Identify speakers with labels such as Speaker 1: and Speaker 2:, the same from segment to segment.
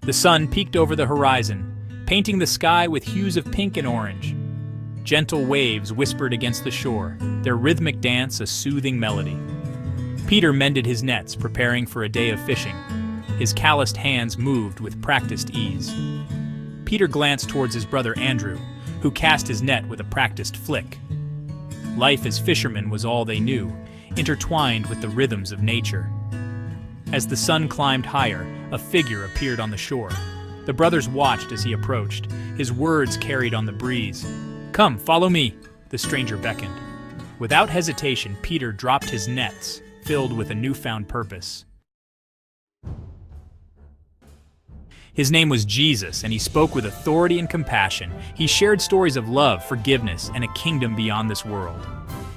Speaker 1: The sun peeked over the horizon, painting the sky with hues of pink and orange. Gentle waves whispered against the shore, their rhythmic dance a soothing melody. Peter mended his nets, preparing for a day of fishing. His calloused hands moved with practiced ease. Peter glanced towards his brother Andrew, who cast his net with a practiced flick. Life as fishermen was all they knew, intertwined with the rhythms of nature. As the sun climbed higher, a figure appeared on the shore. The brothers watched as he approached, his words carried on the breeze. "Come, follow me," the stranger beckoned. Without hesitation, Peter dropped his nets, filled with a newfound purpose. His name was Jesus, and he spoke with authority and compassion. He shared stories of love, forgiveness, and a kingdom beyond this world.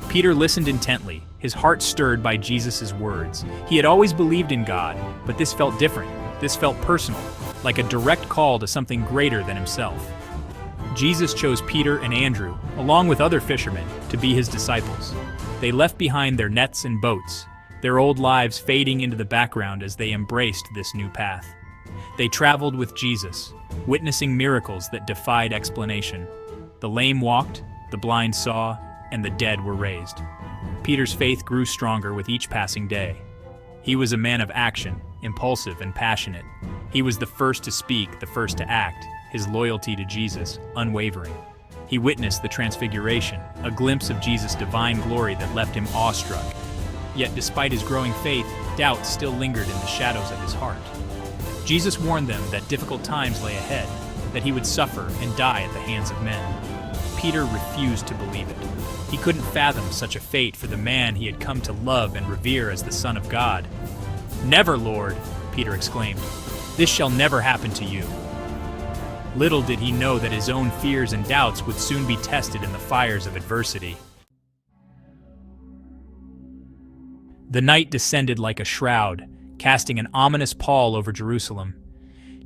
Speaker 1: Peter listened intently, his heart stirred by Jesus' words. He had always believed in God, but this felt different. This felt personal, like a direct call to something greater than himself. Jesus chose Peter and Andrew, along with other fishermen, to be his disciples. They left behind their nets and boats, their old lives fading into the background as they embraced this new path. They traveled with Jesus, witnessing miracles that defied explanation. The lame walked, the blind saw, and the dead were raised. Peter's faith grew stronger with each passing day. He was a man of action, impulsive and passionate. He was the first to speak, the first to act, his loyalty to Jesus unwavering. He witnessed the transfiguration, a glimpse of Jesus' divine glory that left him awestruck. Yet despite his growing faith, doubt still lingered in the shadows of his heart. Jesus warned them that difficult times lay ahead, that he would suffer and die at the hands of men. Peter refused to believe it. He couldn't fathom such a fate for the man he had come to love and revere as the Son of God. "Never, Lord," Peter exclaimed. "This shall never happen to you." Little did he know that his own fears and doubts would soon be tested in the fires of adversity. The night descended like a shroud, casting an ominous pall over Jerusalem.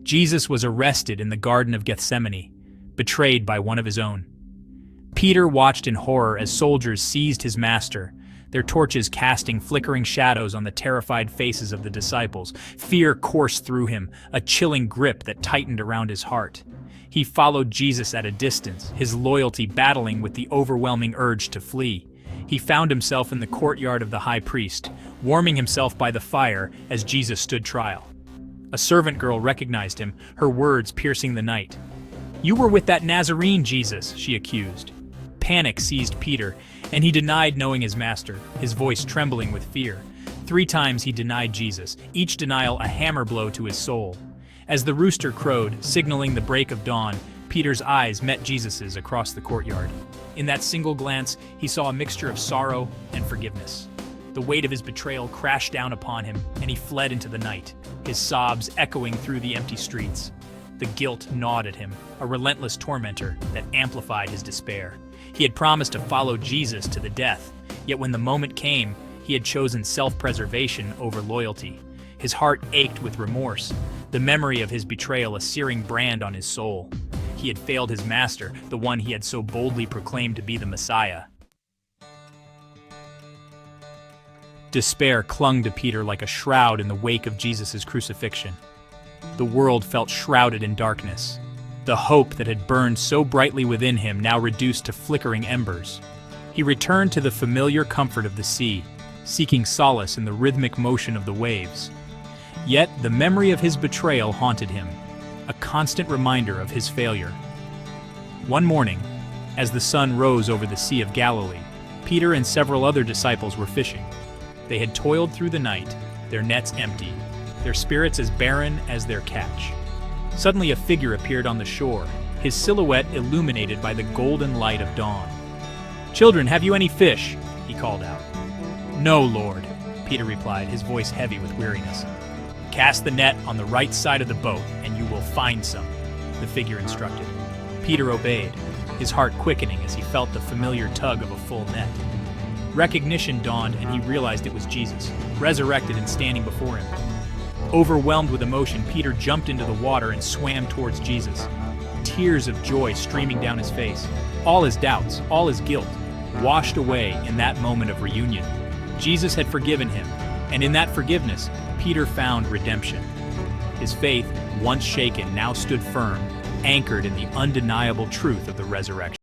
Speaker 1: Jesus was arrested in the Garden of Gethsemane, betrayed by one of his own. Peter watched in horror as soldiers seized his master, their torches casting flickering shadows on the terrified faces of the disciples. Fear coursed through him, a chilling grip that tightened around his heart. He followed Jesus at a distance, his loyalty battling with the overwhelming urge to flee. He found himself in the courtyard of the high priest, warming himself by the fire as Jesus stood trial. A servant girl recognized him, her words piercing the night. "You were with that Nazarene, Jesus," she accused. Panic seized Peter, and he denied knowing his master, his voice trembling with fear. 3 times he denied Jesus, each denial a hammer blow to his soul. As the rooster crowed, signaling the break of dawn, Peter's eyes met Jesus's across the courtyard. In that single glance, he saw a mixture of sorrow and forgiveness. The weight of his betrayal crashed down upon him, and he fled into the night, his sobs echoing through the empty streets. The guilt gnawed at him, a relentless tormentor that amplified his despair. He had promised to follow Jesus to the death, yet when the moment came, he had chosen self-preservation over loyalty. His heart ached with remorse, the memory of his betrayal a searing brand on his soul. He had failed his master, the one he had so boldly proclaimed to be the Messiah. Despair clung to Peter like a shroud in the wake of Jesus' crucifixion. The world felt shrouded in darkness. The hope that had burned so brightly within him now reduced to flickering embers. He returned to the familiar comfort of the sea, seeking solace in the rhythmic motion of the waves. Yet the memory of his betrayal haunted him, a constant reminder of his failure. One morning, as the sun rose over the Sea of Galilee, Peter and several other disciples were fishing. They had toiled through the night, their nets empty, their spirits as barren as their catch. Suddenly a figure appeared on the shore, his silhouette illuminated by the golden light of dawn. "Children, have you any fish?" he called out. "No, Lord," Peter replied, his voice heavy with weariness. "Cast the net on the right side of the boat, and you will find some," the figure instructed. Peter obeyed, his heart quickening as he felt the familiar tug of a full net. Recognition dawned, and he realized it was Jesus, resurrected and standing before him. Overwhelmed with emotion, Peter jumped into the water and swam towards Jesus, tears of joy streaming down his face. All his doubts, all his guilt, washed away in that moment of reunion. Jesus had forgiven him, and in that forgiveness, Peter found redemption. His faith, once shaken, now stood firm, anchored in the undeniable truth of the resurrection.